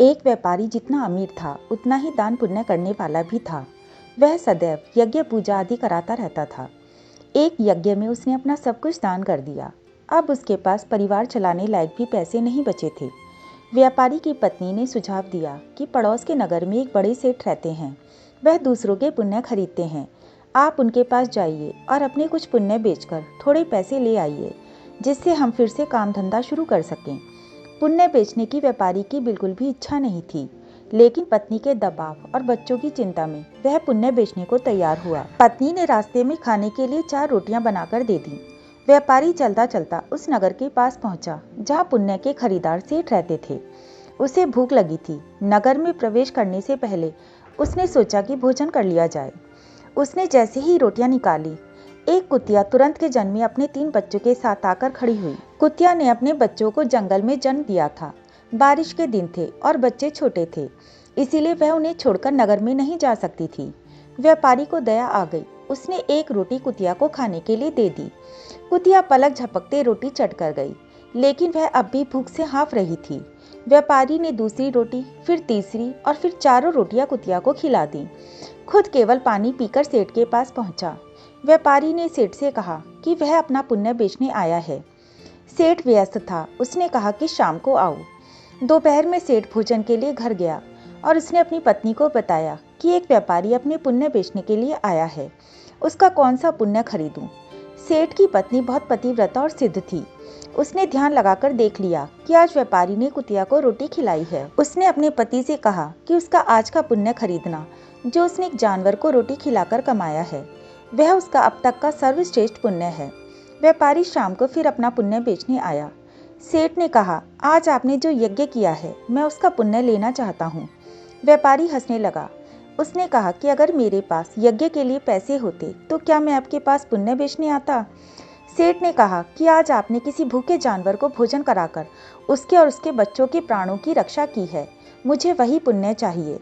एक व्यापारी जितना अमीर था उतना ही दान पुण्य करने वाला भी था। वह सदैव यज्ञ पूजा आदि कराता रहता था। एक यज्ञ में उसने अपना सब कुछ दान कर दिया। अब उसके पास परिवार चलाने लायक भी पैसे नहीं बचे थे। व्यापारी की पत्नी ने सुझाव दिया कि पड़ोस के नगर में एक बड़े सेठ रहते हैं। वह दूसरों के पुण्य खरीदते हैं। आप उनके पास जाइए और अपने कुछ पुण्य बेचकर थोड़े पैसे ले आइए, जिससे हम फिर से काम धंधा शुरू कर सकें। पुण्य बेचने की व्यापारी की बिल्कुल भी इच्छा नहीं थी, लेकिन पत्नी के दबाव और बच्चों की चिंता में वह पुण्य बेचने को तैयार हुआ। पत्नी ने रास्ते में खाने के लिए 4 रोटियां बनाकर दे दी। व्यापारी चलता चलता उस नगर के पास पहुंचा जहां पुण्य के खरीदार सेठ रहते थे। उसे भूख लगी थी। नगर में प्रवेश करने से पहले उसने सोचा कि भोजन कर लिया जाए। उसने जैसे ही रोटियां निकाली, एक कुतिया तुरंत के जन्म में अपने 3 बच्चों के साथ आकर खड़ी हुई। कुतिया ने अपने बच्चों को जंगल में जन्म दिया था। बारिश के दिन थे और बच्चे छोटे थे, इसीलिए वह उन्हें छोड़कर नगर में नहीं जा सकती थी। व्यापारी को दया आ गई। उसने एक रोटी कुतिया को खाने के लिए दे दी। कुतिया पलक झपकते रोटी चट कर गई, लेकिन वह अब भी भूख से हाँफ रही थी। व्यापारी ने दूसरी रोटी, फिर तीसरी और फिर चारों रोटियां कुतिया को खिला दी। खुद केवल पानी पीकर सेठ के पास पहुंचा। व्यापारी ने सेठ से कहा कि वह अपना पुण्य बेचने आया है। सेठ व्यस्त था। उसने कहा कि शाम को आओ। दोपहर में सेठ भोजन के लिए घर गया और उसने अपनी पत्नी को बताया कि एक व्यापारी अपने पुण्य बेचने के लिए आया है। उसका कौन सा पुण्य खरीदूं? सेठ की पत्नी बहुत पतिव्रता और सिद्ध थी। उसने ध्यान लगाकर देख लिया कि आज व्यापारी ने कुतिया को रोटी खिलाई है। उसने अपने पति से कहा कि उसका आज का पुण्य खरीदना, जो उसने एक जानवर को रोटी खिलाकर कमाया है, वह उसका अब तक का सर्वश्रेष्ठ पुण्य है। व्यापारी शाम को फिर अपना पुण्य बेचने आया। सेठ ने कहा, आज आपने जो यज्ञ किया है, मैं उसका पुण्य लेना चाहता हूँ। व्यापारी हंसने लगा। उसने कहा कि अगर मेरे पास यज्ञ के लिए पैसे होते तो क्या मैं आपके पास पुण्य बेचने आता? सेठ ने कहा कि आज आपने किसी भूखे जानवर को भोजन कराकर उसके और उसके बच्चों के प्राणों की रक्षा की है। मुझे वही पुण्य चाहिए।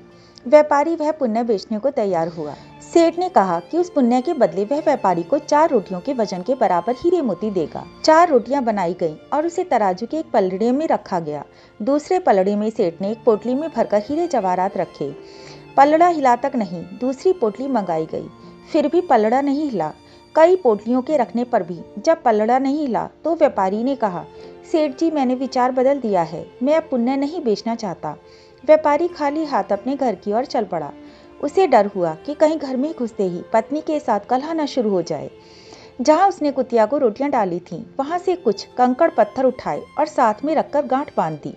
व्यापारी वह पुण्य बेचने को तैयार हुआ। सेठ ने कहा कि उस पुण्य के बदले वह व्यापारी को 4 रोटियों के वजन के बराबर हीरे मोती देगा। 4 रोटियां बनाई गईं और उसे तराजू के एक पलड़े में रखा गया। दूसरे पलड़े में सेठ ने एक पोटली में भरकर हीरे जवाहरात रखे। पलड़ा हिला तक नहीं। दूसरी पोटली मंगाई गई, फिर भी पलड़ा नहीं हिला। कई पोटलियों के रखने पर भी जब पलड़ा नहीं हिला तो व्यापारी ने कहा, सेठ जी, मैंने विचार बदल दिया है। मैं अब पुण्य नहीं बेचना चाहता। व्यापारी खाली हाथ अपने घर की ओर चल पड़ा। उसे डर हुआ कि कहीं घर में घुसते ही पत्नी के साथ कलह न शुरू हो जाए। जहां उसने कुतिया को रोटियां डाली थीं, वहां से कुछ कंकड़ पत्थर उठाए और साथ में रखकर गांठ बांध दी।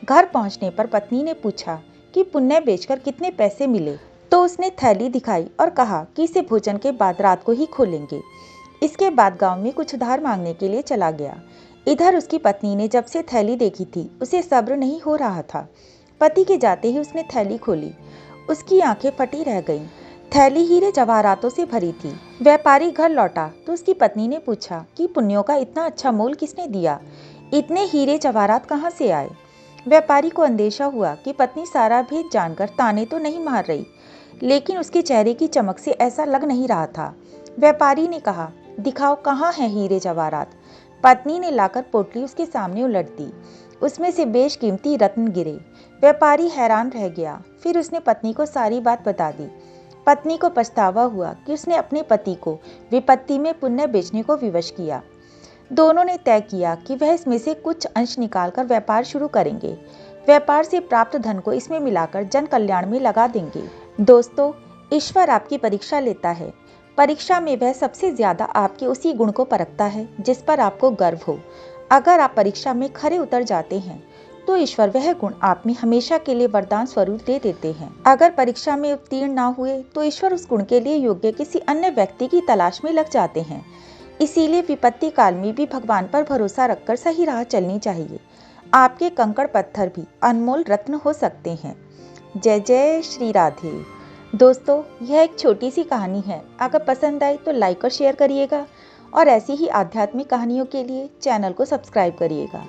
घर पहुंचने पर पत्नी ने पूछा कि पुण्य बेचकर कितने पैसे मिले, तो उसने थैली दिखाई और कहा कि इसे भोजन के बाद रात को ही खोलेंगे। इसके बाद गांव में कुछ उधार मांगने के लिए चला गया। इधर उसकी पत्नी ने जब से थैली देखी थी, उसे सब्र नहीं हो रहा था। पति के जाते ही उसने थैली खोली। उसकी आंखें फटी रह गईं। थैली हीरे जवाहरातों से भरी थी। व्यापारी घर लौटा तो उसकी पत्नी ने पूछा कि पुण्यों का इतना अच्छा मोल किसने दिया? इतने हीरे जवाहरात कहाँ से आए? व्यापारी को अंदेशा हुआ कि पत्नी सारा भेद जानकर ताने तो नहीं मार रही, लेकिन उसके चेहरे की चमक से ऐसा लग नहीं रहा था। व्यापारी ने कहा, दिखाओ कहाँ है हीरे जवाहरात? पत्नी ने लाकर पोटली उसके सामने उलट दी। उसमें से बेशकीमती रत्न गिरे। व्यापारी हैरान रह गया। फिर उसने पत्नी को सारी बात बता दी। पत्नी को पछतावा हुआ कि उसने अपने पति को विपत्ति में पुण्य बेचने को विवश किया। दोनों ने तय किया कि वह इसमें से कुछ अंश निकालकर व्यापार शुरू करेंगे। व्यापार से प्राप्त धन को इसमें मिलाकर जन कल्याण में लगा देंगे। दोस्तों, ईश्वर आपकी परीक्षा लेता है। परीक्षा में वह सबसे ज्यादा आपके उसी गुण को परखता है जिस पर आपको गर्व हो। अगर आप परीक्षा में खरे उतर जाते हैं तो ईश्वर वह गुण आप में हमेशा के लिए वरदान स्वरूप दे देते हैं। अगर परीक्षा में उत्तीर्ण ना हुए तो ईश्वर उस गुण के लिए योग्य किसी अन्य व्यक्ति की तलाश में लग जाते हैं। इसीलिए विपत्ति काल में भी भगवान पर भरोसा रखकर सही राह चलनी चाहिए। आपके कंकड़ पत्थर भी अनमोल रत्न हो सकते हैं। जय जय श्री राधे। दोस्तों, यह एक छोटी सी कहानी है। अगर पसंद आई तो लाइक और शेयर करिएगा और ऐसी ही आध्यात्मिक कहानियों के लिए चैनल को सब्सक्राइब करिएगा।